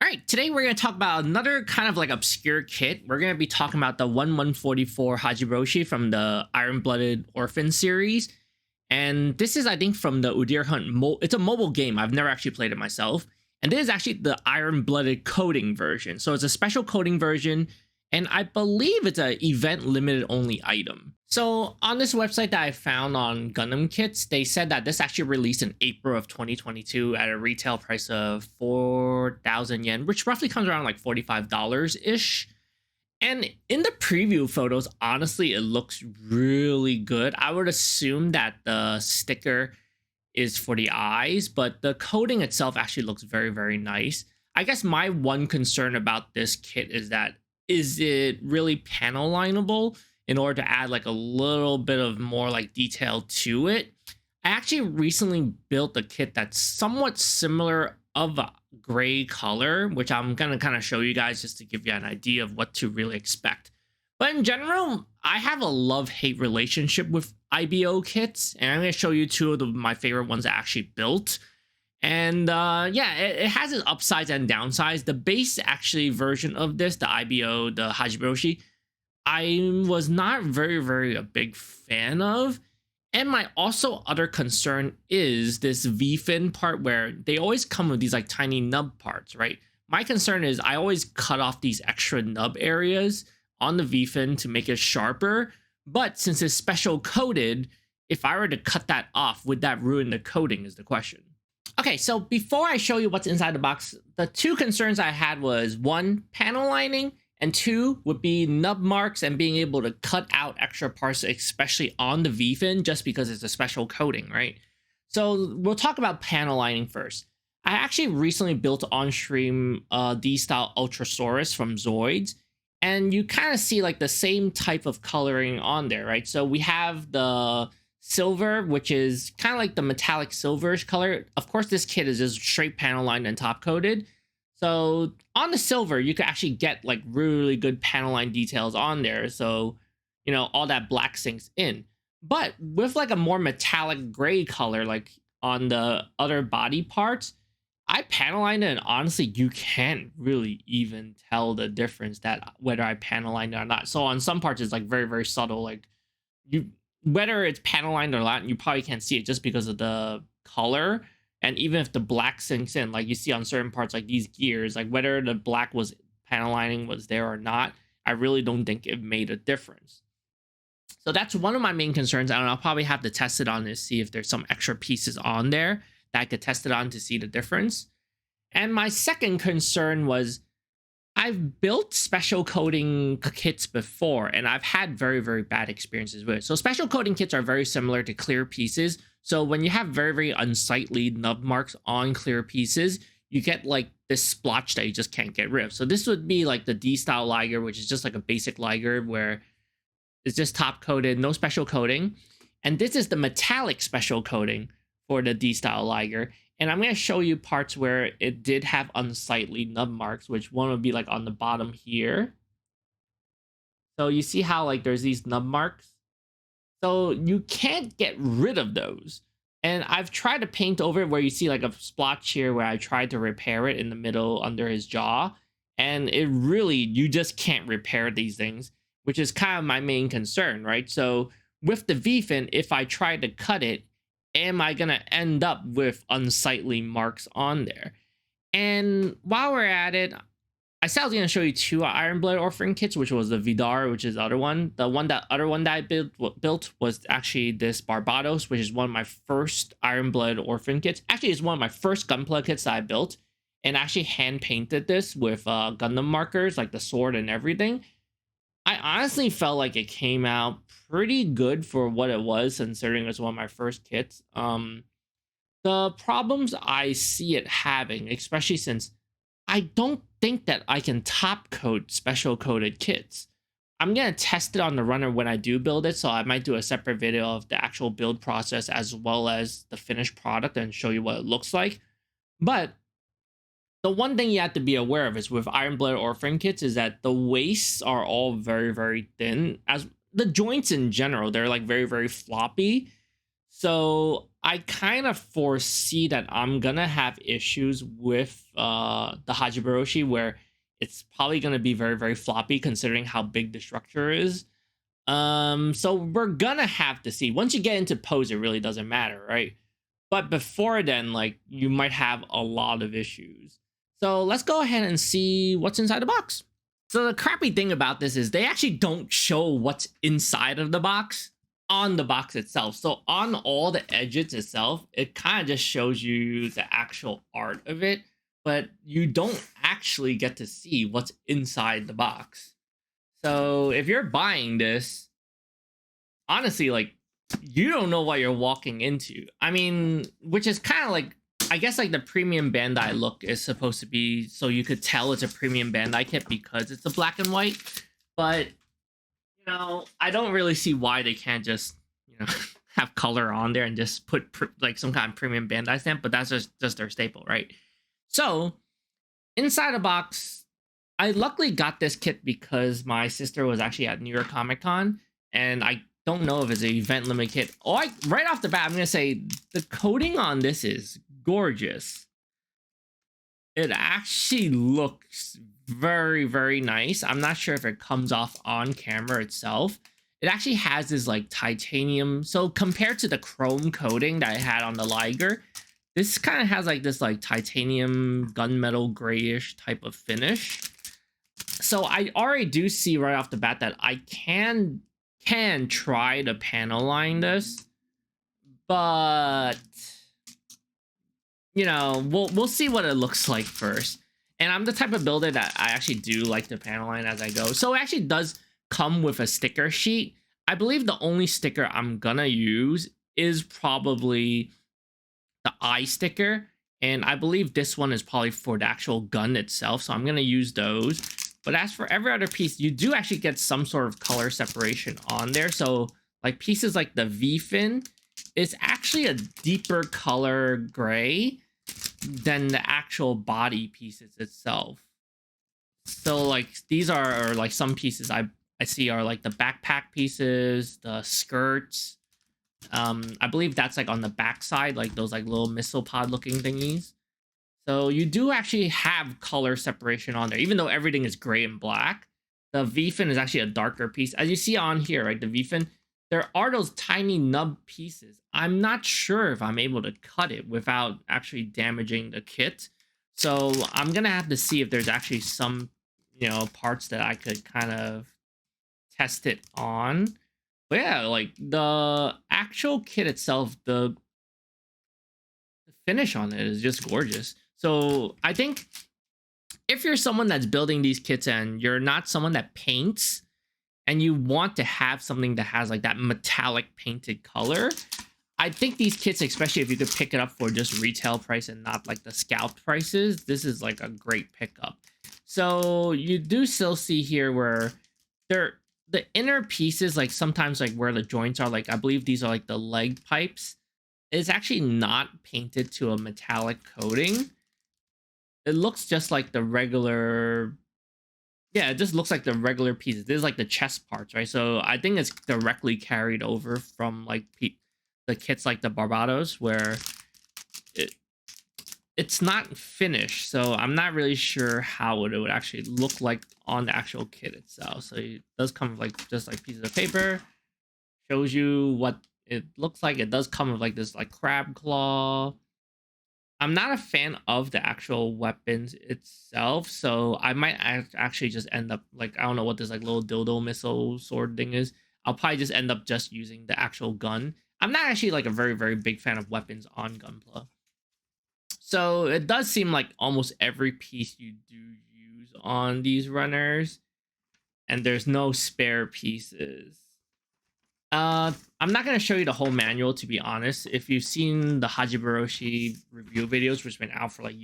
All right, today we're going to talk about another kind of like obscure kit. We're going to be talking about the 1144 Hajiroboshi from the Iron-Blooded Orphan series. And this is, I think, from the Udyr Hunt. It's a mobile game. I've never actually played it myself. And this is actually the Iron-Blooded coding version. So it's a special coding version. And I believe it's an event limited only item. So on this website that I found on Gundam Kits, they said that this actually released in April of 2022 at a retail price of 4,000 yen, which roughly comes around like $45-ish. And in the preview photos, honestly, it looks really good. I would assume that the sticker is for the eyes, but the coding itself actually looks very, very nice. I guess my one concern about this kit is that, is it really panel lineable in order to add like a little bit of more like detail to it? I actually recently built a kit that's somewhat similar of a gray color, which I'm going to kind of show you guys just to give you an idea of what to really expect. But in general, I have a love-hate relationship with IBO kits, and I'm going to show you two of my favorite ones I actually built. And yeah, it has its upsides and downsides. The base actually version of this, the IBO, the Hajiroboshi, I was not very a big fan of. And my also other concern is this V-fin part where they always come with these like tiny nub parts, right? My concern is I always cut off these extra nub areas on the V-fin to make it sharper. But since it's special coated, if I were to cut that off, would that ruin the coating is the question. Okay, so before I show you what's inside the box, the two concerns I had was one, panel lining, and two would be nub marks and being able to cut out extra parts, especially on the V-fin, just because it's a special coating, right? So we'll talk about panel lining first. I actually recently built on stream D-style Ultrasaurus from Zoids, and you kind of see like the same type of coloring on there, right? So we have the silver, which is kind of like the metallic silverish color. Of course, this kit is just straight panel lined and top coated. So on the silver, you can actually get like really good panel line details on there. So, you know, all that black sinks in. But with like a more metallic gray color, like on the other body parts, I panel lined it, and honestly, you can't really even tell the difference that whether I panel lined it or not. So on some parts, it's like very subtle. Like whether it's panel lined or not, you probably can't see it just because of the color. And even if the black sinks in, like you see on certain parts, like these gears, like whether the black was panel lining was there or not, I really don't think it made a difference. So that's one of my main concerns. And I'll probably have to test it on to see if there's some extra pieces on there that I could test it on to see the difference. And my second concern was I've built special coating kits before, and I've had very bad experiences with it. So special coating kits are very similar to clear pieces. So when you have very unsightly nub marks on clear pieces, you get like this splotch that you just can't get rid of. So this would be like the D-style Liger, which is just like a basic Liger where it's just top coated, no special coating. And this is the metallic special coating for the D-style Liger. And I'm going to show you parts where it did have unsightly nub marks, which one would be like on the bottom here. So you see how like there's these nub marks? So you can't get rid of those. And I've tried to paint over it where you see like a splotch here where I tried to repair it in the middle under his jaw. And it really, you just can't repair these things, which is kind of my main concern, right? So with the V-fin, if I try to cut it, am I going to end up with unsightly marks on there? And while we're at it, I said I was going to show you two Iron-Blooded Orphan kits, which was the Vidar, which is the other one. The other one that I built was actually this Barbados, which is one of my first Iron-Blooded Orphan kits. Actually, it's one of my first Gunpla kits that I built, and actually hand-painted this with Gundam markers, like the sword and everything. I honestly felt like it came out pretty good for what it was, considering it was one of my first kits. The problems I see it having, especially since I don't think that I can top coat special coated kits. I'm going to test it on the runner when I do build it, so I might do a separate video of the actual build process as well as the finished product and show you what it looks like. But the one thing you have to be aware of is with Iron-Blooded Orphan kits is that the waists are all very thin. As the joints in general, they're like very floppy. So I kind of foresee that I'm gonna have issues with the Hajiroboshi, where it's probably gonna be very, very floppy considering how big the structure is. So we're gonna have to see. Once you get into pose, it really doesn't matter, right? But before then, like, you might have a lot of issues. So let's go ahead and see what's inside the box. So the crappy thing about this is they actually don't show what's inside of the box on the box itself. So on all the edges itself, it kind of just shows you the actual art of it, but you don't actually get to see what's inside the box. So if you're buying this, honestly, like, you don't know what you're walking into. I mean, which is kind of like, I guess, like the premium Bandai look is supposed to be so you could tell it's a premium Bandai kit because it's a black and white. But, you know, I don't really see why they can't just, you know, have color on there and just put like some kind of premium Bandai stamp, but that's just their staple, right? So inside the box, I luckily got this kit because my sister was actually at New York Comic Con, and I don't know if it's an event limit kit. Oh, right off the bat, I'm gonna say the coating on this is gorgeous. It actually looks very, very nice. I'm not sure if it comes off on camera itself. It actually has this like titanium. So compared to the chrome coating that I had on the Liger, this kind of has like this like titanium gunmetal grayish type of finish. So I already do see right off the bat that I can try to panel line this, but you know, we'll see what it looks like first. And I'm the type of builder that I actually do like to panel line as I go. So it actually does come with a sticker sheet. I believe the only sticker I'm gonna use is probably the eye sticker, and I believe this one is probably for the actual gun itself, so I'm gonna use those. But as for every other piece, you do actually get some sort of color separation on there. So like pieces like the V-fin is actually a deeper color gray than the actual body pieces itself. So like these are like some pieces I see are like the backpack pieces, the skirts. I believe that's like on the back side, like those like little missile pod looking thingies. So you do actually have color separation on there, even though everything is gray and black. The V-fin is actually a darker piece. As you see on here, right, the V-fin, there are those tiny nub pieces. I'm not sure if I'm able to cut it without actually damaging the kit. So I'm going to have to see if there's actually some, you know, parts that I could kind of test it on. But yeah, like the actual kit itself, the finish on it is just gorgeous. So I think if you're someone that's building these kits and you're not someone that paints and you want to have something that has like that metallic painted color, I think these kits, especially if you could pick it up for just retail price and not like the scalped prices, this is like a great pickup. So you do still see here where the inner pieces, like sometimes like where the joints are, like I believe these are like the leg pipes, is actually not painted to a metallic coating. It looks just like the regular, yeah, it just looks like the regular pieces. This is like the chest parts, right? So I think it's directly carried over from like the kits like the Barbados, where it's not finished. So I'm not really sure how it would actually look like on the actual kit itself. So it does come with like just like pieces of paper, shows you what it looks like. It does come with like this like crab claw. I'm not a fan of the actual weapons itself, so I might actually just end up like, I don't know what this like little dildo missile sword thing is. I'll probably just end up just using the actual gun. I'm not actually like a very, very big fan of weapons on Gunpla. So it does seem like almost every piece you do use on these runners, and there's no spare pieces. I'm not going to show you the whole manual, to be honest. If you've seen the Hajiroboshi review videos, which have been out for like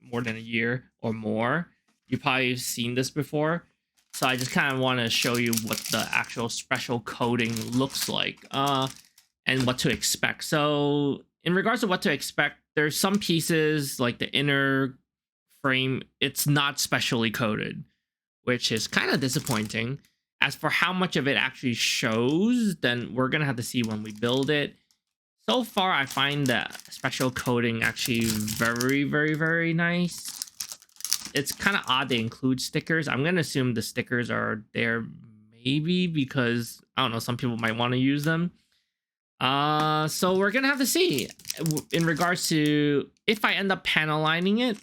more than a year or more, you probably have seen this before. So I just kind of want to show you what the actual special coating looks like, and what to expect. So in regards to what to expect, there's some pieces like the inner frame, it's not specially coated, which is kind of disappointing. As for how much of it actually shows, then we're going to have to see when we build it. So far, I find the special coating actually very, very, very nice. It's kind of odd they include stickers. I'm going to assume the stickers are there maybe because, I don't know, some people might want to use them. So we're going to have to see in regards to if I end up panel lining it.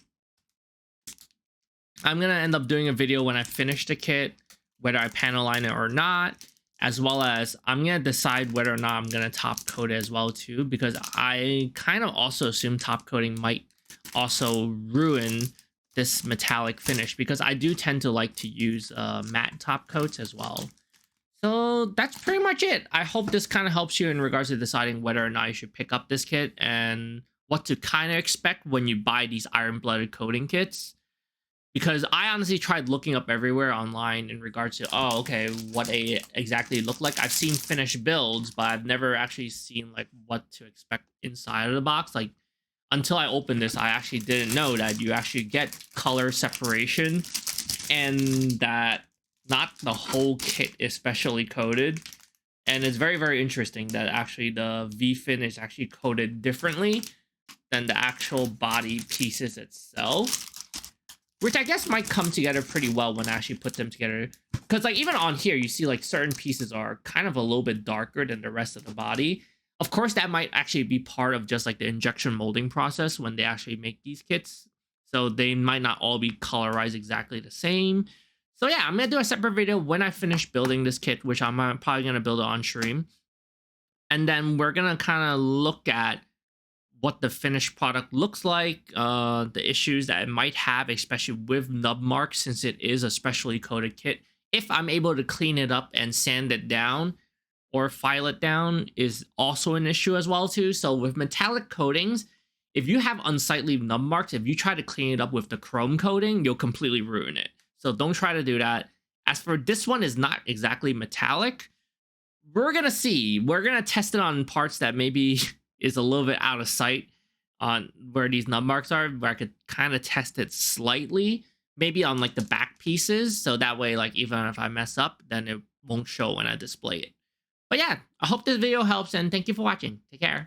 I'm going to end up doing a video when I finish the kit, whether I panel line it or not, as well as I'm going to decide whether or not I'm going to top coat it as well too, because I kind of also assume top coating might also ruin this metallic finish, because I do tend to like to use matte top coats as well. So that's pretty much it. I hope this kind of helps you in regards to deciding whether or not you should pick up this kit and what to kind of expect when you buy these iron-blooded coating kits. Because I honestly tried looking up everywhere online in regards to, oh, okay, what they exactly look like. I've seen finished builds, but I've never actually seen like what to expect inside of the box. Like, until I opened this, I actually didn't know that you actually get color separation and that not the whole kit is specially coated. And it's very, very interesting that actually the V-fin is actually coated differently than the actual body pieces itself. Which I guess might come together pretty well when I actually put them together. Because like even on here, you see like certain pieces are kind of a little bit darker than the rest of the body. Of course, that might actually be part of just like the injection molding process when they actually make these kits. So they might not all be colorized exactly the same. So yeah, I'm going to do a separate video when I finish building this kit, which I'm probably going to build it on stream. And then we're going to kind of look at what the finished product looks like, the issues that it might have, especially with nub marks, since it is a specially coated kit. If I'm able to clean it up and sand it down or file it down is also an issue as well too. So with metallic coatings, if you have unsightly nub marks, if you try to clean it up with the chrome coating, you'll completely ruin it. So don't try to do that. As for this one is not exactly metallic, we're gonna see. We're gonna test it on parts that maybe is a little bit out of sight on where these nub marks are, where I could kind of test it slightly, maybe on like the back pieces. So that way, like even if I mess up, then it won't show when I display it. But yeah, I hope this video helps and thank you for watching. Take care.